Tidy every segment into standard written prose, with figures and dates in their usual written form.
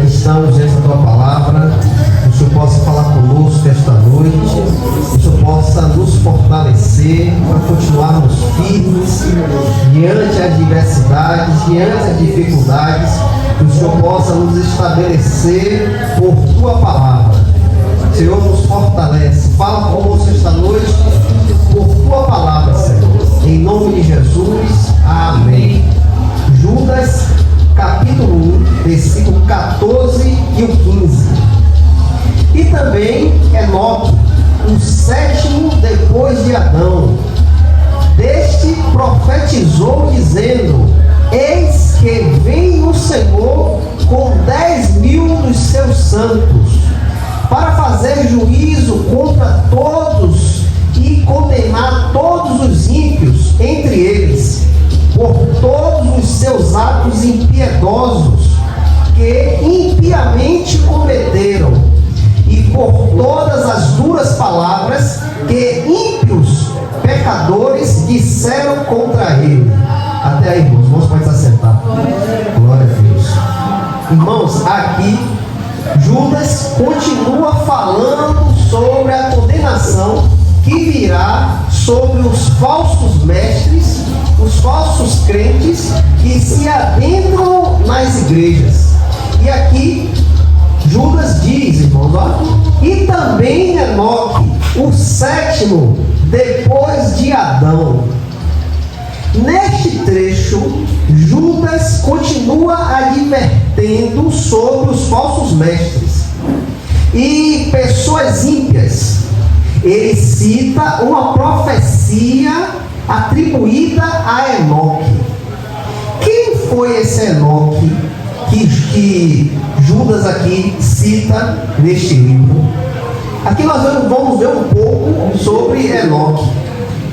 estamos diante da Tua Palavra, que o Senhor possa falar conosco esta noite, que o Senhor possa nos fortalecer para continuarmos firmes diante as adversidades, diante as dificuldades, que o Senhor possa nos estabelecer por Tua Palavra. Senhor, nos fortalece, fala conosco esta noite por Tua Palavra, Senhor, em nome de Jesus, amém. Judas, capítulo 1, versículo 14 e o 15. E também Enoque, o sétimo depois de Adão. Deste profetizou dizendo: eis que vem o Senhor com 10.000 dos seus santos, para fazer juízo contra todos e condenar todos os ímpios entre eles, por todos os seus atos impiedosos que impiamente cometeram, e por todas as duras palavras que ímpios pecadores disseram contra ele. Até aí, irmãos. Irmãos, pode se assentar. Glória a Deus. Irmãos, aqui Judas continua falando sobre a condenação que virá sobre os falsos mestres, os falsos crentes que se adentram nas igrejas. E aqui Judas diz, irmãos, ó, e também Enoque, o sétimo depois de Adão. Neste trecho, Judas continua advertendo sobre os falsos mestres e pessoas ímpias. Ele cita uma profecia atribuída a Enoque. Quem foi esse Enoque que Judas aqui cita neste livro? Aqui nós vamos ver um pouco sobre Enoque.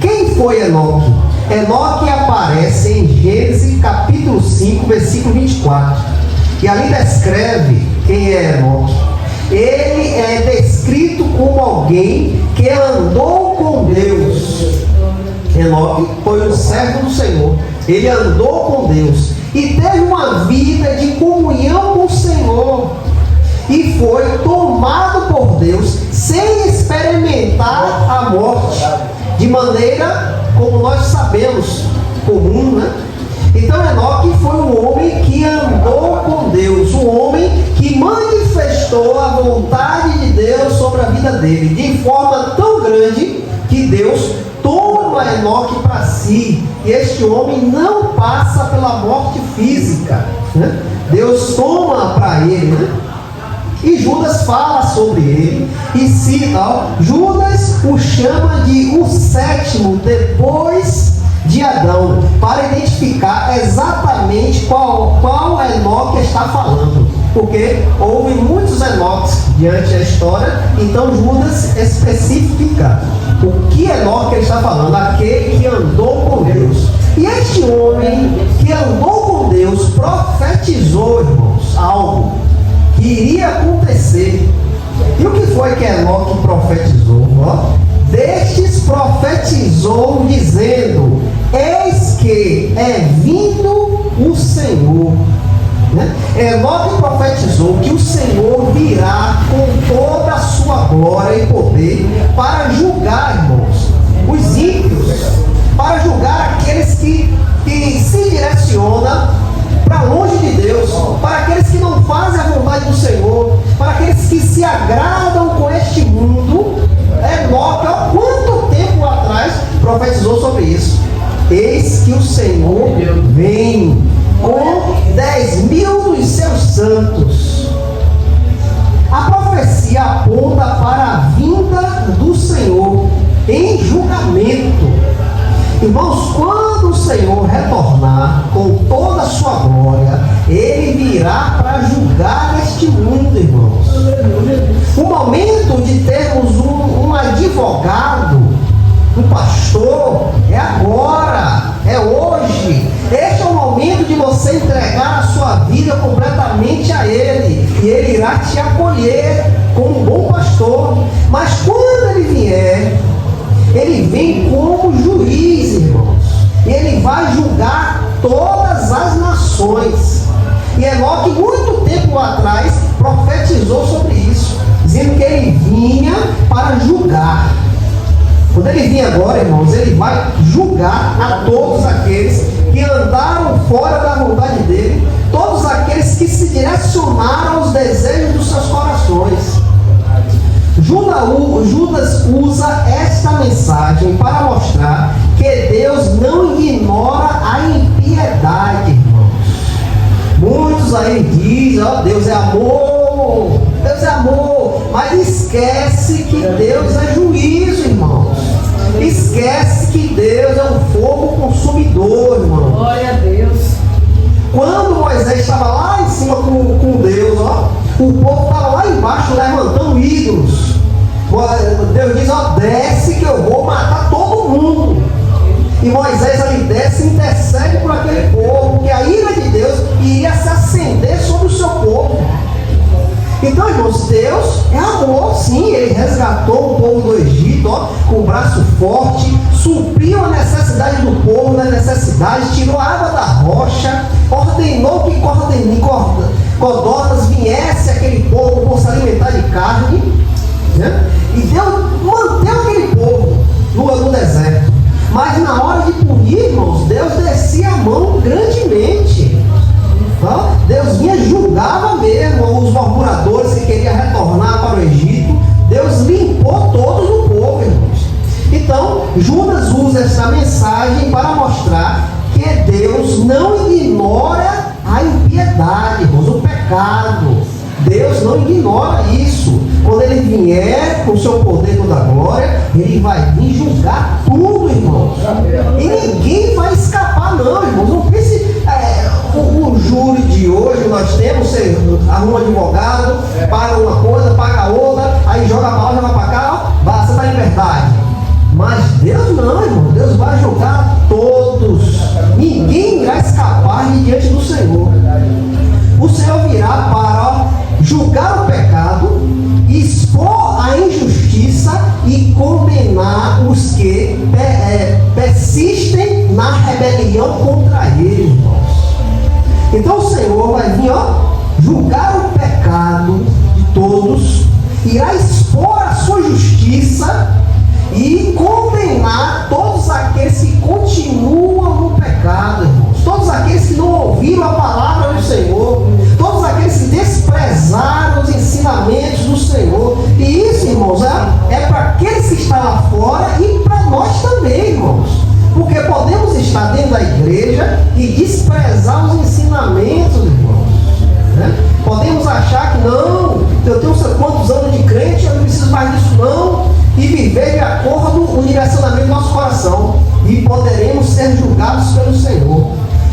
Quem foi Enoque? Enoque aparece em Gênesis capítulo 5, versículo 24. E ali descreve quem é Enoque. Ele é descrito como alguém que andou com Deus. Enoque foi um servo do Senhor. Ele andou com Deus e teve uma vida de comunhão com o Senhor. E foi tomado por Deus sem experimentar a morte, de maneira como nós sabemos, comum, né? Então Enoque foi um homem que andou com Deus, um homem que manifestou a vontade de Deus sobre a vida dele, de forma tão grande que Deus toma Enoque para si, e este homem não passa pela morte física, né? Deus toma para ele, né? E Judas fala sobre ele e cita, ó, Judas o chama de o sétimo depois de Adão, para identificar exatamente qual Enoque está falando, porque houve muitos Enoques diante da história. Então Judas especifica o que Enoque está falando, aquele que andou com Deus. E este homem que andou com Deus profetizou, irmãos, algo que iria acontecer. E o que foi que Enoque profetizou? Ó, destes profetizou dizendo: eis que é vindo o Senhor, né? Enoque profetizou que o Senhor virá com toda a sua glória e poder para julgar, irmãos, os ímpios, para julgar aqueles que se direcionam para longe de Deus, para aqueles que não fazem a vontade do Senhor, para aqueles que se agradam com este mundo. Enoque, há quanto tempo atrás profetizou sobre isso? Eis que o Senhor vem com 10.000 dos seus santos. A profecia aponta para a vinda do Senhor em julgamento. Irmãos, quando o Senhor retornar com toda a sua glória, Ele virá para julgar este mundo, irmãos. O momento de termos um advogado, um pastor, é agora, é hoje. Este é o momento de você entregar a sua vida completamente a Ele, e Ele irá te acolher como um bom pastor. Mas quando Ele vier, Ele vem como juiz, irmãos. E Ele vai julgar todas as nações. E Enoque, muito tempo atrás, profetizou sobre isso, dizendo que ele vinha para julgar. Quando ele vir agora, irmãos, ele vai julgar a todos aqueles que andaram fora da vontade dele, todos aqueles que se direcionaram aos desejos dos seus corações. Judas usa esta mensagem para mostrar que Deus não ignora a impiedade, irmãos. Muitos aí dizem, ó, Deus é amor, mas esquece que Deus é juízo, irmãos. Esquece que Deus é um fogo consumidor, irmão. Glória a Deus. Quando Moisés estava lá em cima com Deus, ó, o povo estava lá embaixo levantando ídolos. Deus diz, ó, desce que eu vou matar todo mundo. E Moisés ali desce e intercede por aquele povo, que a ira de Deus iria se acender sobre o seu povo. Então, irmãos, Deus é amor, sim. Ele resgatou o povo do Egito, ó, com o braço forte, supriu a necessidade do povo, nas necessidades, tirou a água da rocha, ordenou que codornas viesse aquele povo por se alimentar de carne, né? E Deus manteve aquele povo no deserto. Mas na hora de punir, irmãos, Deus descia a mão grandemente. Deus vinha e julgava mesmo os murmuradores que queriam retornar para o Egito. Deus limpou todos o povo, irmãos. Então, Judas usa essa mensagem para mostrar que Deus não ignora a impiedade, irmãos, o pecado. Deus não ignora isso. Quando Ele vier com o seu poder toda a glória, Ele vai vir julgar tudo, irmãos. E ninguém vai escapar, não, irmãos. Não pense, o júri de hoje nós temos, você arruma um advogado, paga uma coisa, paga outra, aí joga para lá, joga para cá, ó, você está em liberdade. Mas Deus não, irmão. Deus vai julgar todos. Ninguém irá escapar de diante do Senhor. O Senhor virá para julgar o pecado, expor a injustiça e condenar os que persistem na rebelião contra Ele, irmãos. Então o Senhor vai vir, julgar o pecado de todos, irá expor a sua justiça e condenar todos aqueles que continuam no pecado, irmãos. Todos aqueles que não ouviram a palavra do Senhor, todos aqueles que desprezaram os ensinamentos do Senhor. E isso, irmãos, é para aqueles que estão lá fora e para nós também, irmãos. Porque podemos estar dentro da igreja e desprezar os ensinamentos, irmãos, né? Podemos achar que não, eu tenho quantos anos de crente, eu não preciso mais disso não, e viver de acordo com o direcionamento do nosso coração, e poderemos ser julgados pelo Senhor.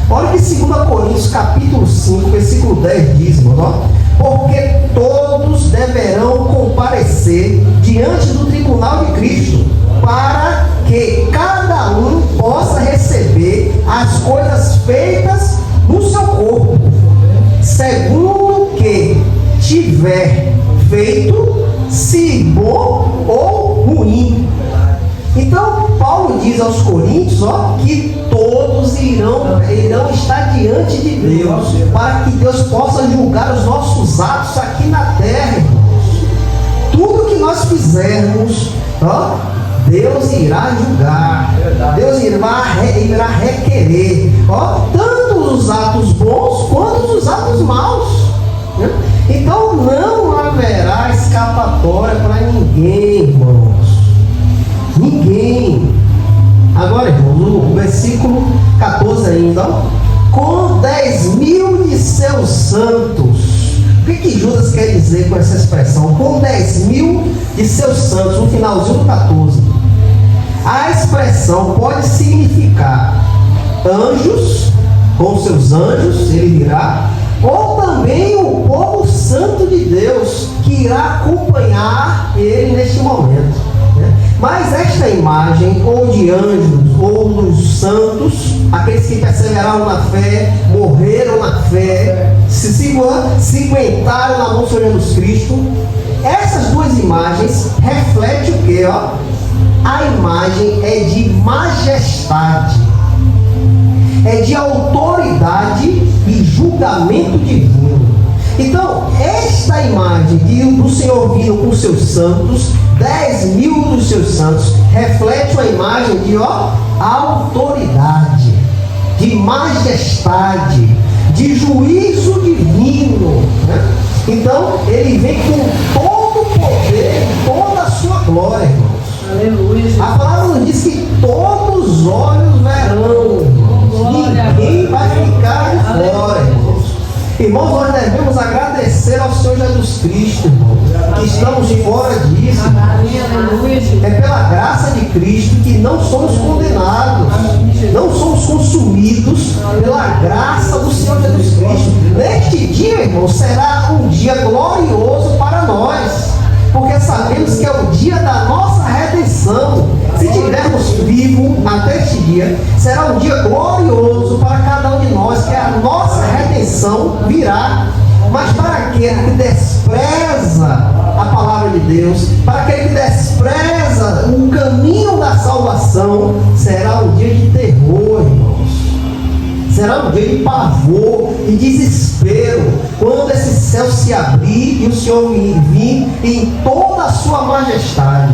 Olha que 2 Coríntios capítulo 5, versículo 10 diz, irmão, porque todos deverão comparecer diante do tribunal de Cristo, para que cada um possa receber as coisas feitas no seu corpo, segundo o que tiver feito, se bom ou ruim. Então Paulo diz aos Coríntios, que todos irão estar diante de Deus, para que Deus possa julgar os nossos atos aqui na terra, irmãos. Tudo que nós fizermos, Deus irá julgar, Deus irá requerer, tanto os atos bons quanto os atos maus, né? Então não haverá escapatória para ninguém, irmãos. Ninguém. Agora, irmãos, no versículo 14 ainda, com 10.000 de seus santos. O que Judas quer dizer com essa expressão? Com 10.000 de seus santos, no finalzinho do 14. A expressão pode significar anjos, com seus anjos, ele dirá, ou também o povo santo de Deus, que irá acompanhar ele neste momento, né? Mas esta imagem, ou de anjos, ou dos santos, aqueles que perseveraram na fé, morreram na fé, se aguentaram na mão do Senhor Jesus Cristo, essas duas imagens refletem o que? A imagem é de majestade, é de autoridade e julgamento divino. Então, esta imagem do Senhor vindo com seus santos, 10.000 dos seus santos, reflete uma imagem de autoridade, de majestade, de juízo divino, né? Então, ele vem com todo o poder, toda a sua glória, irmãos. Aleluia. A palavra nos diz que todos os olhos verão, irmãos. Ninguém vai ficar de fora, irmãos. Irmãos, nós devemos agradecer ao Senhor Jesus Cristo, irmãos, que estamos fora disso. É pela graça de Cristo que não somos condenados, não somos consumidos pela graça do Senhor Jesus Cristo. Neste dia, irmãos, será um dia glorioso para nós, porque sabemos que é o dia da nossa redenção. Se estivermos vivos até este dia, será um dia glorioso para cada um de nós, que a nossa redenção virá. Mas para aquele que despreza a palavra de Deus, para aquele que despreza o caminho da salvação, será um dia de terror, irmãos. Será um dia de pavor e desespero, quando esse céu se abrir e o Senhor vir em toda a sua majestade,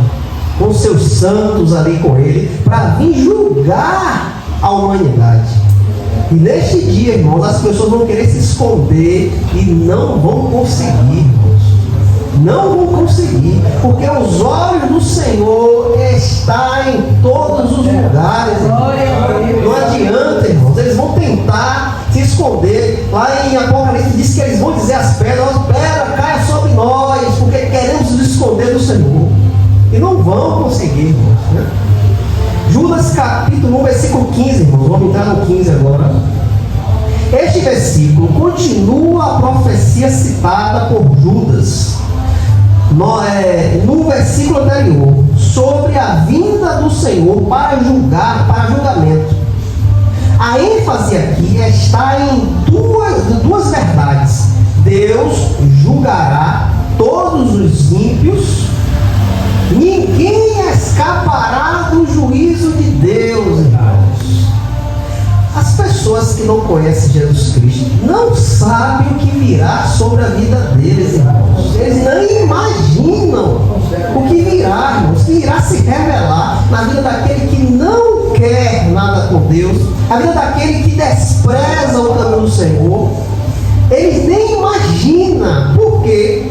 com seus santos ali com ele, para vir julgar a humanidade. E neste dia, irmãos, as pessoas vão querer se esconder e não vão conseguir, irmãos. Não vão conseguir, porque os olhos do Senhor estão em todos os lugares, irmãos. Não adianta, irmãos, eles vão tentar se esconder. Lá em Apocalipse diz que eles vão dizer às pedras: pedra, caia sobre nós, porque queremos nos esconder do Senhor. E não vão conseguir, irmãos, né? Judas capítulo 1, versículo 15, irmãos. Vamos entrar no 15 agora. Este versículo continua a profecia citada por Judas no versículo anterior, sobre a vinda do Senhor para julgamento. A ênfase aqui está em duas verdades. Deus julgará todos os ímpios. Ninguém escapará do juízo de Deus, irmãos. As pessoas que não conhecem Jesus Cristo não sabem o que virá sobre a vida deles, irmãos. Eles nem imaginam o que virá, irmãos. O que irá se revelar na vida daquele que não quer nada com Deus, a vida daquele que despreza o caminho do Senhor. Eles nem imaginam, porque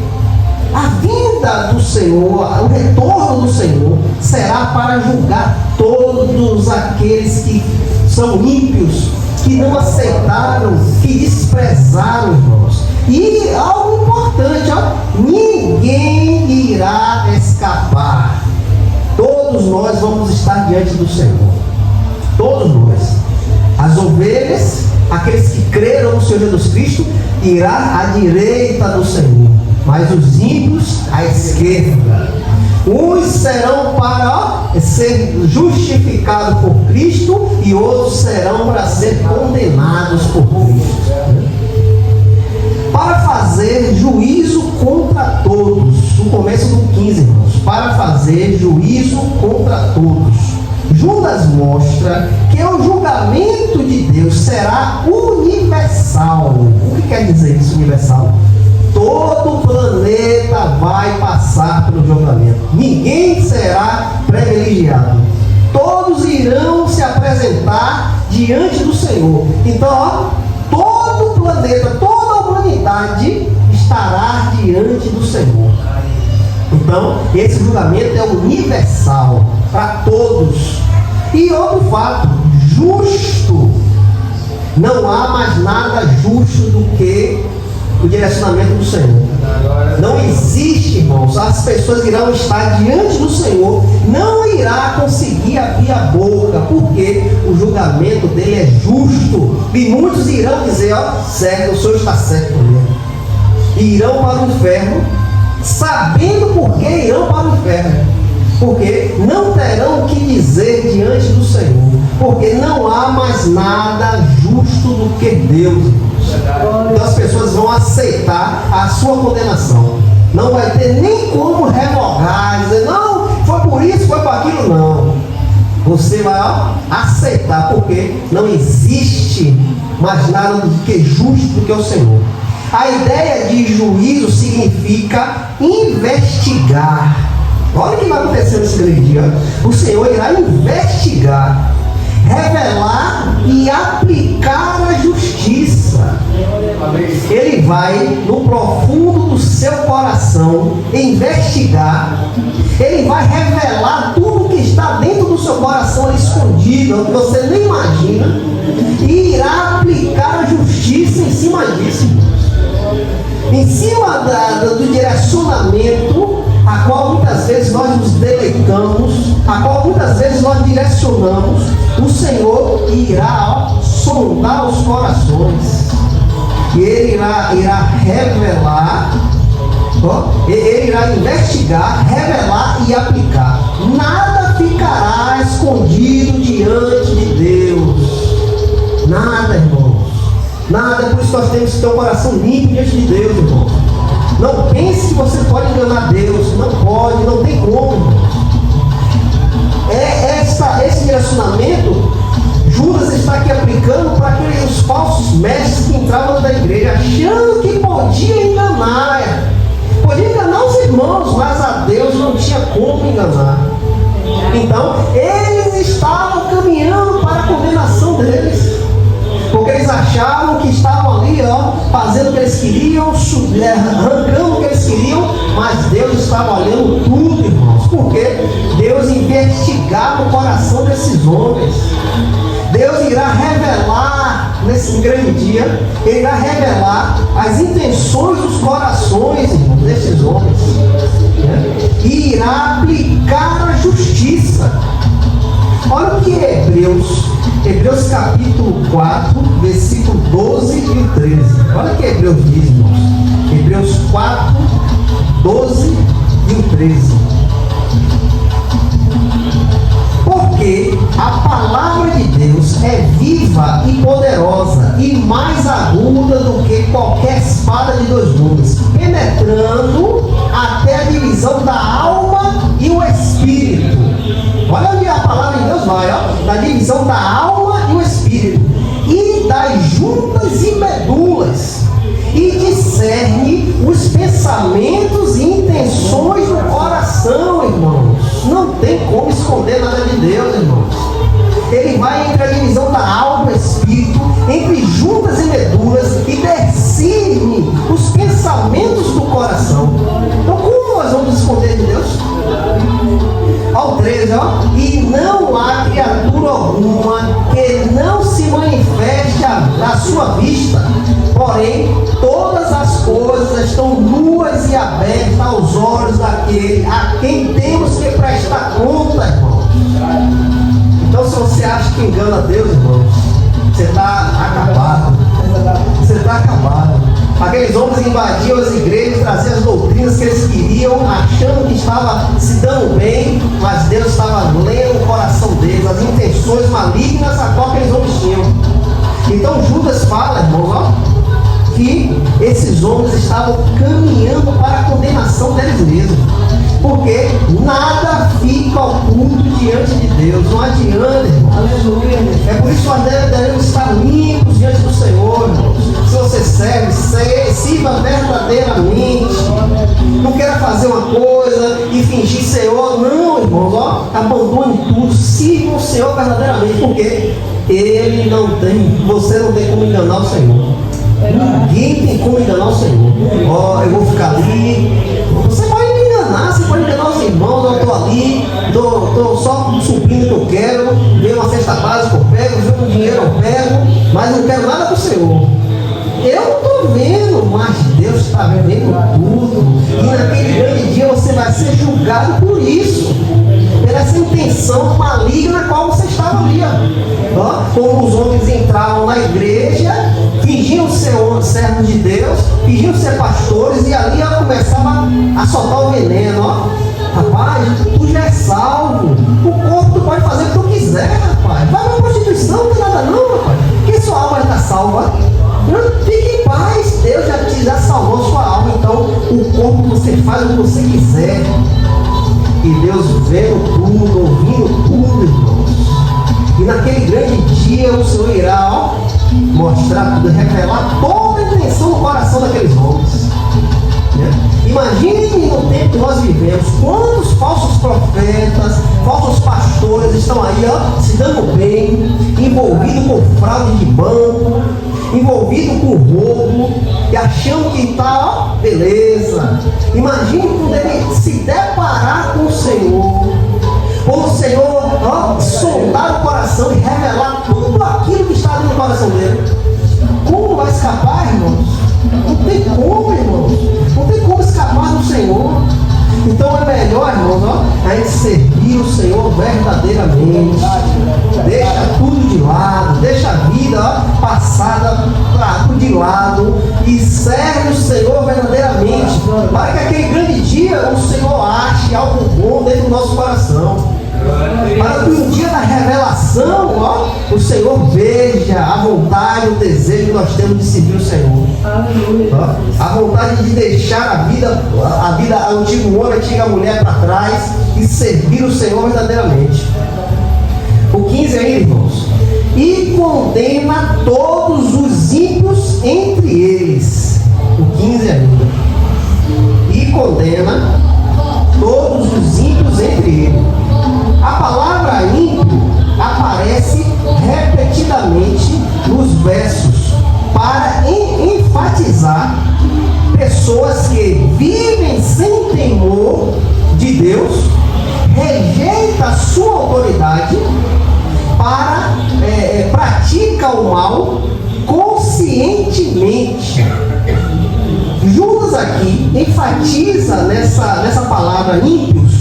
a vinda do Senhor, o retorno do Senhor, será para julgar todos aqueles que são ímpios, que não aceitaram, que desprezaram, irmãos. E algo importante, ninguém irá escapar. Todos nós vamos estar diante do Senhor. Todos nós. As ovelhas, aqueles que creram no Senhor Jesus Cristo, irá à direita do Senhor, mas os ímpios à esquerda. Uns serão para ser justificados por Cristo e outros serão para ser condenados por Cristo. Para fazer juízo contra todos. No começo do 15, irmãos. Para fazer juízo contra todos. Judas mostra que o julgamento de Deus será universal. O que quer dizer isso, universal? Todo o planeta vai passar pelo julgamento. Ninguém será privilegiado. Todos irão se apresentar diante do Senhor. Então, todo o planeta, toda a humanidade estará diante do Senhor. Então, esse julgamento é universal para todos. E outro fato, justo. Não há mais nada justo do que o direcionamento do Senhor. Não existe, irmãos. As pessoas irão estar diante do Senhor, não irá conseguir abrir a boca, porque o julgamento dele é justo. E muitos irão dizer: certo, o Senhor está certo comigo. E irão para o inferno, sabendo por que irão para o inferno. Porque não terão o que dizer diante do Senhor, porque não há mais nada justo do que Deus. Então as pessoas vão aceitar a sua condenação. Não vai ter nem como revogar, dizer: não, foi por isso, foi por aquilo. Não. Você vai aceitar, porque não existe mais nada do que justo do que o Senhor. A ideia de juízo significa investigar. Olha o que vai acontecer nesse grande dia. O Senhor irá investigar, revelar e aplicar a justiça. Ele vai no profundo do seu coração investigar. Ele vai revelar tudo que está dentro do seu coração escondido, que você nem imagina, e irá aplicar a justiça em cima disso, em cima do direcionamento a qual muitas vezes nós nos deleitamos, a qual muitas vezes nós direcionamos. O Senhor irá sondar os corações, e Ele irá revelar, Ele irá investigar, revelar e aplicar. Nada ficará escondido diante de Deus. Nada, irmãos. Nada. Por isso nós temos que ter um coração limpo diante de Deus, irmão. Não pense que você pode enganar Deus. Não pode, não tem como. Esse direcionamento, Judas está aqui aplicando para aqueles falsos mestres que entravam da igreja, achando que podia enganar. Podia enganar os irmãos, mas a Deus não tinha como enganar. Então, eles estavam caminhando para a condenação deles. Porque eles achavam que estavam ali, fazendo o que eles queriam, arrancando o que eles queriam, mas Deus estava olhando tudo, irmãos. Porque Deus investigava o coração desses homens. Deus irá revelar nesse grande dia, Ele irá revelar as intenções dos corações, irmãos, desses homens, né? E irá aplicar a justiça. Olha o que é Hebreus capítulo 4, versículo 12 e o 13. Olha o que Hebreus diz, irmãos. Hebreus 4, 12 e o 13. Porque a palavra de Deus é viva e poderosa e mais aguda do que qualquer espada de dois gumes, penetrando até a divisão da alma e o espírito. Olha onde a palavra de Deus vai, da divisão da alma e o espírito, e das juntas e medulas, e discerne os pensamentos e intenções do coração, irmãos. Não tem como esconder nada de Deus, irmãos. Ele vai entre a divisão da alma e o espírito, entre juntas e medulas, e discerne os pensamentos do coração. Então, como nós vamos esconder de Deus? Ao 13, e não há criatura alguma que não se manifeste à sua vista, porém todas as coisas estão nuas e abertas aos olhos daquele a quem temos que prestar conta, irmão. Então, se você acha que engana Deus, irmãos, você está acabado. Você está acabado. Aqueles homens invadiam as igrejas, traziam as doutrinas que eles queriam, achando que estava se dando bem, mas Deus estava lendo o coração deles, as intenções malignas a qual aqueles homens tinham. Então Judas fala, irmão, que esses homens estavam caminhando para a condenação deles mesmos. Porque nada fica oculto diante de Deus. Não adianta, irmão. Aleluia. É por isso que nós devemos estar limpos diante do Senhor, irmão. Se você serve, sirva verdadeiramente. Não queira fazer uma coisa e fingir Senhor. Não, irmão. Abandone tudo. Sirva o Senhor verdadeiramente. Porque Ele não tem, você não tem como enganar o Senhor. Ninguém tem como enganar o Senhor. Eu vou ficar ali. Você pode me enganar, você pode enganar os irmãos. Eu estou ali, estou só subindo o que eu quero, ver uma cesta básica eu pego, ver um dinheiro eu pego, mas não quero nada do Senhor. Eu não estou vendo, mas Deus está vendo tudo. E naquele grande dia você vai ser julgado por isso, pela essa intenção maligna na qual você estava ali. Como os homens entravam na igreja, fingiam ser servos de Deus, fingiam ser pastores, e ali ela começava a soltar o veneno. Rapaz, tu já é salvo, o corpo tu pode fazer o que tu quiser, rapaz. Vai na prostituição, não tem nada não, rapaz. Porque sua alma já está salva. Fique em paz, Deus já salvou sua alma. Então o corpo você faz o que você quiser. E Deus vendo tudo, ouvindo tudo, irmãos. E naquele grande dia o Senhor irá mostrar tudo, revelar toda toda a intenção no coração daqueles homens. Imagine no tempo que nós vivemos, quantos falsos profetas, falsos pastores estão aí, ó, se dando bem, envolvidos com fraude de banco, envolvido com roubo, e achando que está, ó, beleza. Imagine quando ele se deparar com o Senhor, quando o Senhor, ó, sondar o coração e revelar tudo aquilo que está dentro do coração dele. Como vai escapar, irmãos? Não tem como, irmãos. Não tem como escapar do Senhor. Então é melhor, irmãos, ó, a gente servir o Senhor verdadeiramente. Deixa tudo de lado, deixa a vida, ó, passada de lado e serve o Senhor verdadeiramente, para que aquele grande dia o Senhor ache algo bom dentro do nosso coração. Para que no dia da revelação, ó, o Senhor veja a vontade, o desejo que nós temos de servir o Senhor. Ó, a vontade de deixar a vida antigo homem, a antiga mulher para trás e servir o Senhor verdadeiramente. O 15 aí, irmãos. E condena todos os ímpios entre eles. O 15 ainda. E condena todos os ímpios entre eles. A palavra ímpio aparece repetidamente nos versos para enfatizar pessoas que vivem sem temor de Deus, rejeita a sua autoridade, pratica o mal conscientemente. Judas aqui enfatiza nessa palavra ímpios,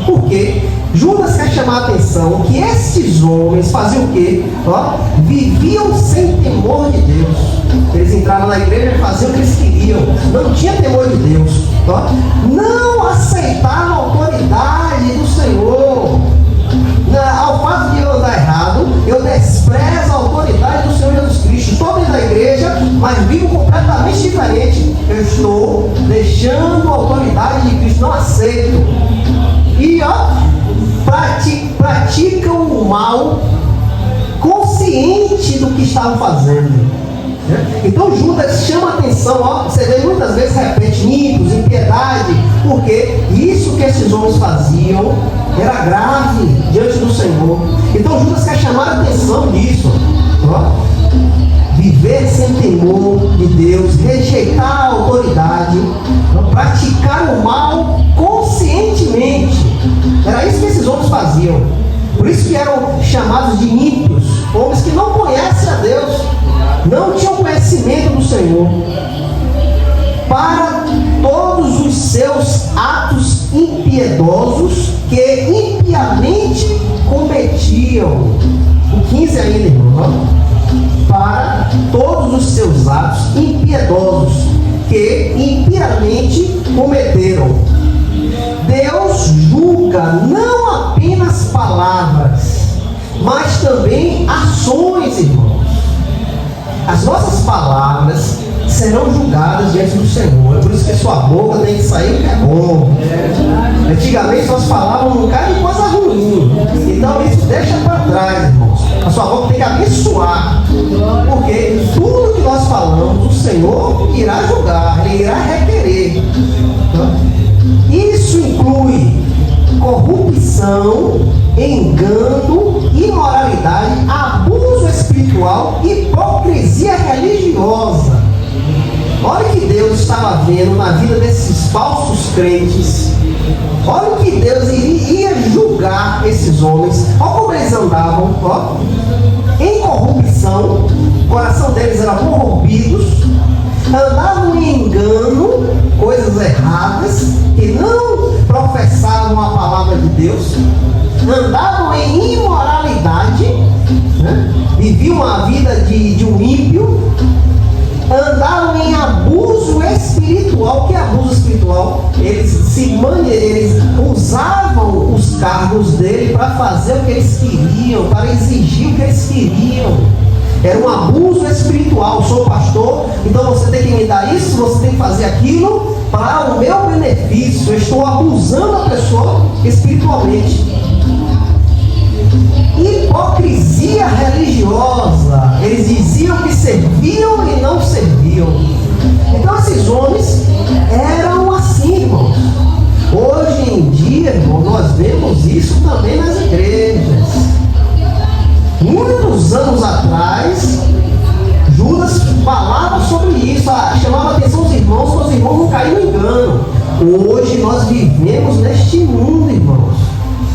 porque Judas quer chamar a atenção que estes homens faziam o quê? Ó, viviam sem temor de Deus. Eles entravam na igreja e faziam o que eles queriam, não tinha temor de Deus, ó, não aceitavam a autoridade do Senhor. Ao fato de eu andar errado, eu desprezo a autoridade do Senhor Jesus Cristo. Estou dentro da igreja, mas vivo completamente diferente. Eu estou deixando a autoridade de Cristo, não aceito. E ó, praticam o mal consciente do que estavam fazendo. Então Judas chama a atenção, ó, você vê muitas vezes repete ímpios, impiedade, porque isso que esses homens faziam era grave diante do Senhor. Então Judas quer chamar a atenção disso, ó. Viver sem temor de Deus, rejeitar a autoridade, praticar o mal conscientemente. Era isso que esses homens faziam. Por isso que eram chamados de ímpios, homens que não conhecem a Deus, não tinham conhecimento do Senhor. Para todos os seus atos impiedosos que impiamente cometiam. O 15 ainda, irmão. Para todos os seus atos impiedosos que impiamente cometeram. Deus julga não apenas palavras, mas também ações, irmãos. As nossas palavras serão julgadas diante do Senhor. É por isso que a sua boca tem que sair o que é bom. Antigamente nós falávamos um bocado de coisa ruim. Então isso deixa para trás, irmãos. A sua boca tem que abençoar. Porque tudo que nós falamos, o Senhor irá julgar, Ele irá requerer. Isso inclui corrupção, engano, imoralidade, abuso espiritual, hipocrisia religiosa. Olha o que Deus estava vendo na vida desses falsos crentes. Olha o que Deus iria julgar esses homens. Olha como eles andavam, ó, em corrupção. O coração deles era corrompidos. Andavam em engano, coisas erradas, que não professavam a palavra de Deus. Andavam em imoralidade, né? Viviam a vida de um ímpio. Andavam em abuso espiritual. O que é abuso espiritual? Eles usavam os cargos dele para fazer o que eles queriam, para exigir o que eles queriam. Era um abuso espiritual. Sou pastor, então você tem que me dar isso, você tem que fazer aquilo para o meu benefício. Eu estou abusando a pessoa espiritualmente. Hipocrisia religiosa. Eles diziam que serviam e não serviam. viviam. Então esses homens eram assim, irmãos. Hoje em dia, irmão, nós vemos isso também nas igrejas. Muitos anos atrás, Judas falava sobre isso, chamava a atenção dos irmãos, para os irmãos não caírem no engano. Hoje nós vivemos neste mundo, irmãos.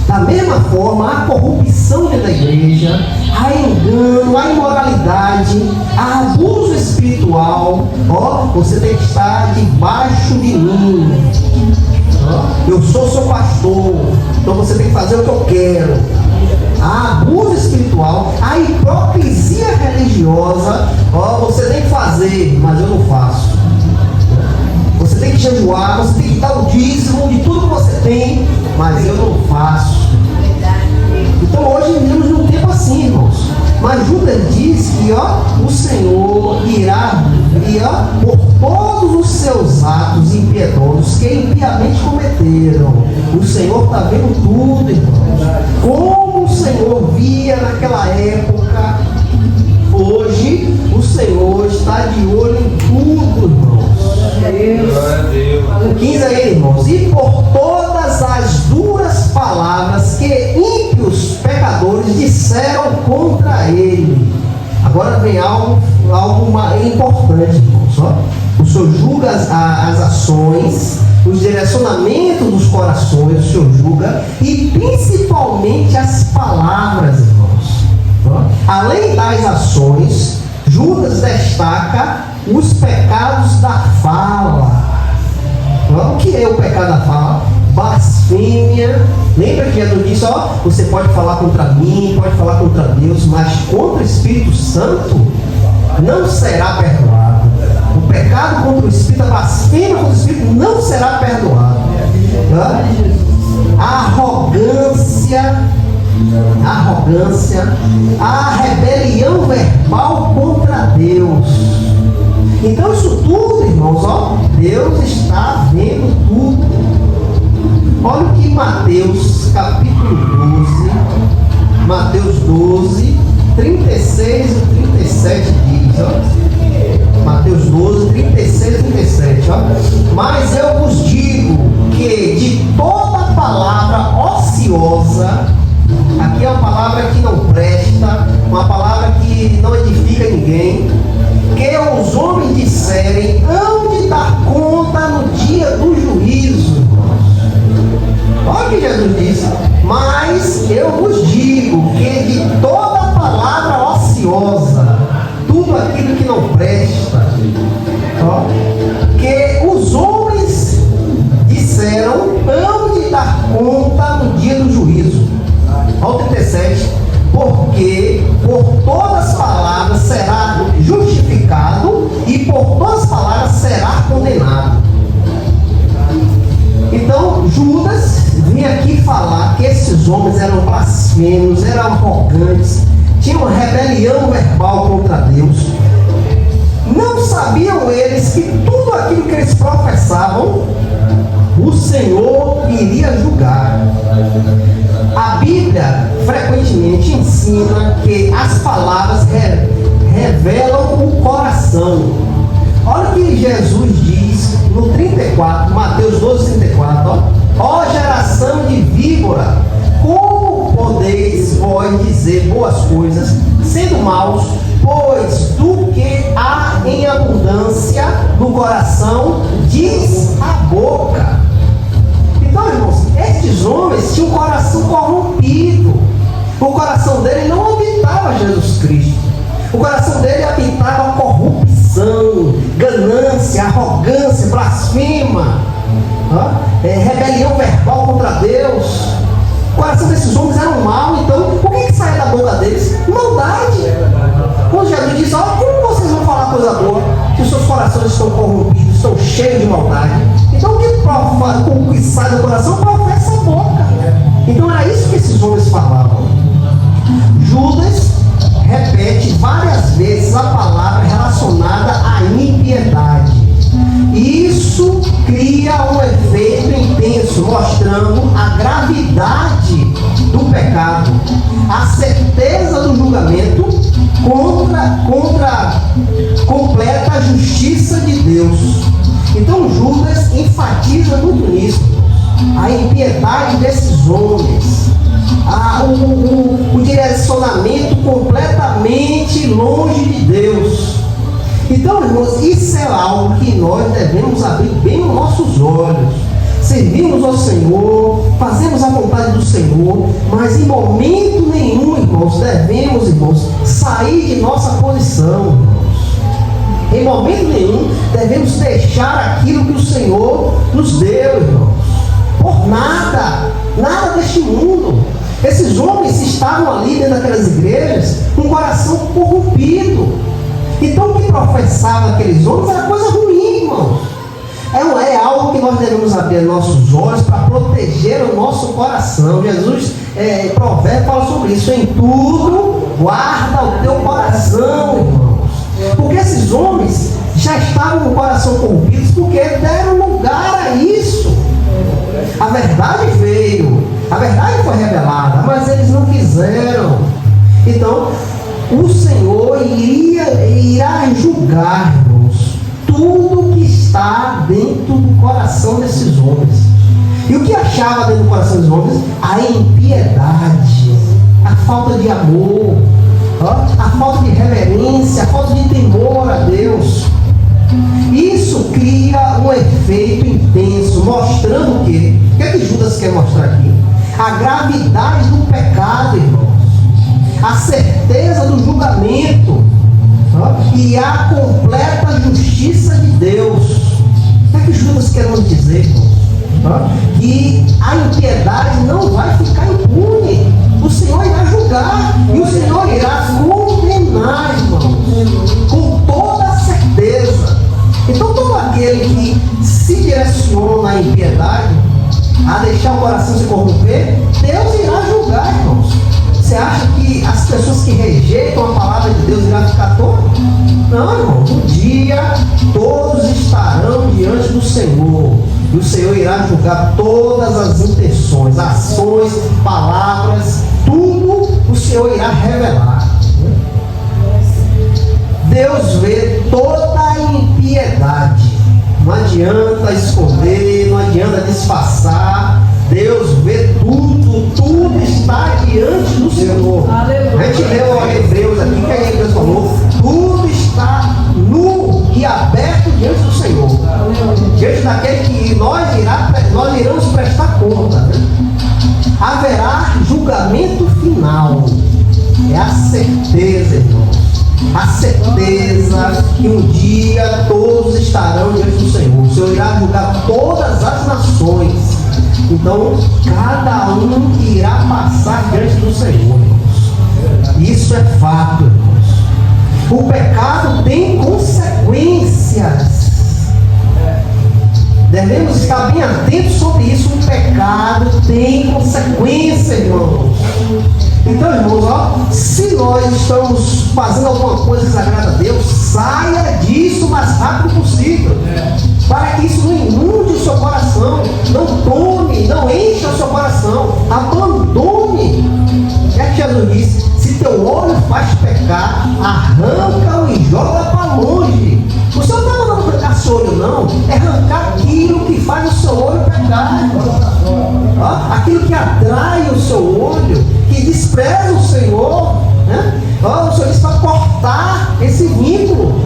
Da mesma forma, há corrupção dentro da igreja, há engano, há imoralidade, há abuso espiritual. Você tem que estar debaixo de mim. Eu sou seu pastor, então você tem que fazer o que eu quero. Há abuso espiritual, há hipocrisia religiosa. Você tem que fazer, mas eu não faço. Você tem que jejuar, você tem que dar o dízimo de tudo que você tem, mas eu não faço. Então hoje vivemos num tempo assim, irmãos. Mas Judas diz que o Senhor irá por todos os seus atos impiedosos que impiamente cometeram. O Senhor está vendo tudo, irmãos. Como o Senhor via naquela época, hoje o Senhor está de olho em tudo, irmãos. O 15 aí, irmãos. E por todas as duras palavras que ímpios pecadores disseram contra ele. Agora vem algo importante, irmãos. O Senhor julga as ações, os direcionamentos dos corações, o Senhor julga, e principalmente as palavras, irmãos. Além das ações, Judas destaca os pecados da fala. O que é o pecado da fala? Blasfêmia. Lembra que Jesus disse, você pode falar contra mim, pode falar contra Deus, mas contra o Espírito Santo não será perdoado. O pecado contra o Espírito, a blasfêmia contra o Espírito não será perdoado. A arrogância, a rebelião verbal contra Deus. Então isso tudo, irmãos, Deus está vendo tudo. Olha o que Mateus capítulo 12, Mateus 12, 36 e 37 diz, Mateus 12, 36 e 37, Mas eu vos digo que de toda palavra ociosa, aqui é uma palavra que não presta, uma palavra que não edifica ninguém, que os homens disserem, hão de dar conta no dia do juízo. Olha o que Jesus disse. Mas eu vos digo que de toda palavra ociosa, tudo aquilo que não presta, que os homens disseram, hão de dar conta no dia do juízo. Ao 37, porque por todas as palavras será justificado e por todas as palavras será condenado. Então Judas vinha aqui falar que esses homens eram blasfemos, eram arrogantes, tinham uma rebelião verbal contra Deus. Não sabiam eles que tudo aquilo que eles professavam, o Senhor iria julgar. A Bíblia frequentemente ensina que as palavras revelam o coração. Olha o que Jesus diz no 34, Mateus 12, 34. Ó geração de víbora, como podeis vós dizer boas coisas, sendo maus? Pois do que há em abundância no coração, diz a boca. Então, irmãos, estes homens tinham um coração corrompido. O coração dele não habitava Jesus Cristo. O coração dele habitava corrupção, ganância, arrogância, blasfema, rebelião verbal contra Deus. O coração desses homens era mau. Então, o que saía da boca deles? Maldade. Quando Jesus disse, como vocês vão falar coisa boa, que os seus corações estão corrompidos, estão cheios de maldade? Então, o que sai do coração professa a boca. Então, era isso que esses homens falavam. Judas repete várias vezes a palavra relacionada à impiedade. Isso cria um efeito intenso, mostrando a gravidade do pecado, a certeza do julgamento, completa a justiça de Deus. Então Judas enfatiza muito nisso, a impiedade desses homens, o direcionamento completamente longe de Deus. Então, irmãos, isso é algo que nós devemos abrir bem os nossos olhos. Servimos ao Senhor, fazemos a vontade do Senhor, mas em momento nenhum, irmãos, devemos, irmãos, sair de nossa posição, irmãos. Em momento nenhum devemos deixar aquilo que o Senhor nos deu, irmãos. Por nada deste mundo. Esses homens estavam ali dentro daquelas igrejas com o coração corrompido. Então o que professavam aqueles homens era coisa ruim, irmãos. É algo que nós devemos abrir nossos olhos para proteger o nosso coração. Jesus, Provérbio, fala sobre isso. Em tudo, guarda o teu coração, irmãos. Porque esses homens já estavam com o coração corrompido porque deram lugar a isso. A verdade veio, a verdade foi revelada, mas eles não quiseram. Então, o Senhor irá julgar, irmãos, tudo que está dentro do coração desses homens. E o que achava dentro do coração dos homens? A impiedade, a falta de amor, a falta de reverência, a falta de temor a Deus. Isso cria um efeito intenso, mostrando o quê? O que é que Judas quer mostrar aqui? A gravidade do pecado, irmãos, a certeza do julgamento e a completa justiça de Deus. O que é que Judas quer nos dizer, irmãos? Que a impiedade não vai ficar impune. O Senhor irá julgar e o Senhor irá condenar, irmãos, com toda a certeza. Então todo aquele que se direciona à impiedade, a deixar o coração se corromper, Deus irá julgar, irmãos. Você acha que as pessoas que rejeitam a palavra de Deus irão ficar todas? Não, irmão. Um dia todos estarão diante do Senhor. E o Senhor irá julgar todas as intenções, ações, palavras, tudo o Senhor irá revelar. Deus vê toda a impiedade. Não adianta esconder, não adianta disfarçar. Deus vê tudo está diante do Senhor. Aleluia. A gente leu a Hebreus aqui, que a Deus falou, tudo está nu e aberto diante do Senhor. Aleluia. Diante daquele que nós iremos prestar conta. Né? Haverá julgamento final. É a certeza, irmãos. A certeza que um dia todos estarão diante do Senhor. O Senhor irá julgar todas as nações. Então, cada um irá passar diante do Senhor, irmãos. Isso é fato, irmãos. O pecado tem consequências. Devemos estar bem atentos sobre isso. O pecado tem consequências, irmãos. Então, irmãos, se nós estamos fazendo alguma coisa que desagrada a Deus, saia disso o mais rápido possível. Para que isso não inunde o seu coração, não tome, não encha o seu coração, abandone. É que Jesus disse: se teu olho faz pecar, arranca-o e joga para longe. O Senhor não está mandando arrancar seu olho, não, é arrancar aquilo que faz o seu olho pecar, aquilo que atrai o seu olho, que despreza o Senhor, né? O Senhor disse para cortar esse vínculo.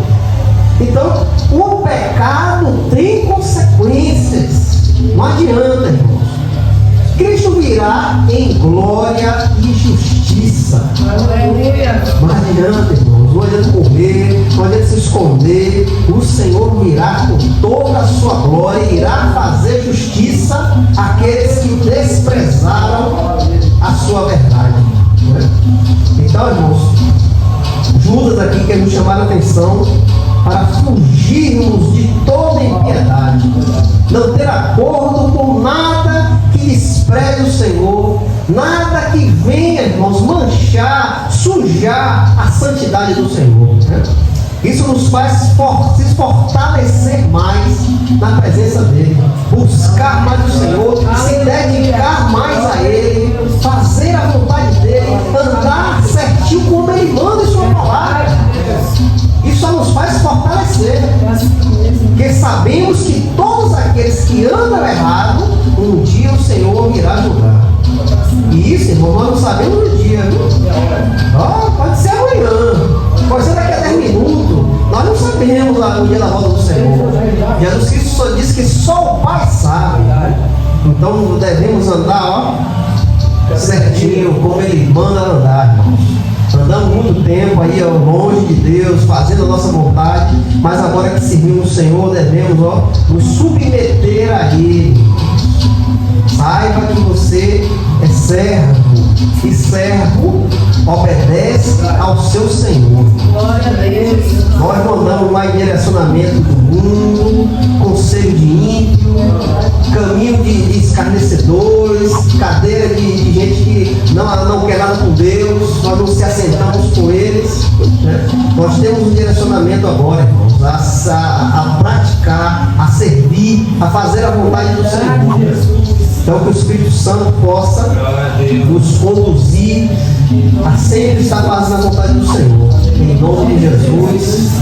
Então, o pecado tem consequências. Não adianta, irmãos. Cristo virá em glória e justiça. Aleluia. Não adianta, irmãos. Não adianta correr, não adianta se esconder. O Senhor virá com toda a sua glória e irá fazer justiça àqueles que desprezaram a sua verdade. Então, irmãos, Judas aqui quer nos chamar a atenção para fugirmos de toda impiedade, não ter acordo com nada que despreze o Senhor, nada que venha, irmãos, manchar, sujar a santidade do Senhor. Né? Isso nos faz se fortalecer mais na presença dEle, buscar mais o Senhor, se dedicar mais a Ele, fazer a vontade dEle, andar certinho como Ele manda em sua palavra. isso, irmão, nós não sabemos o dia, viu? Pode ser amanhã, pode ser daqui a 10 minutos. Nós não sabemos o dia da volta do Senhor. Jesus Cristo só disse que só o Pai sabe. Então devemos andar certinho, como Ele manda andar, irmãos. Andamos muito tempo aí longe de Deus, fazendo a nossa vontade, mas agora que servimos o Senhor, devemos nos submeter a Ele. Saiba que você é servo, e servo obedece ao seu Senhor. Glória a Deus. Nós não andamos mais em direcionamento do mundo, conselho de ímpio, caminho de escarnecedores, cadeira de gente que não quer nada com Deus, nós não se assentamos com eles, né? Nós temos um direcionamento agora, irmãos, a praticar, a servir, a fazer a vontade do Senhor. Então que o Espírito Santo possa nos conduzir a sempre estar fazendo a vontade do Senhor. Em nome de Jesus.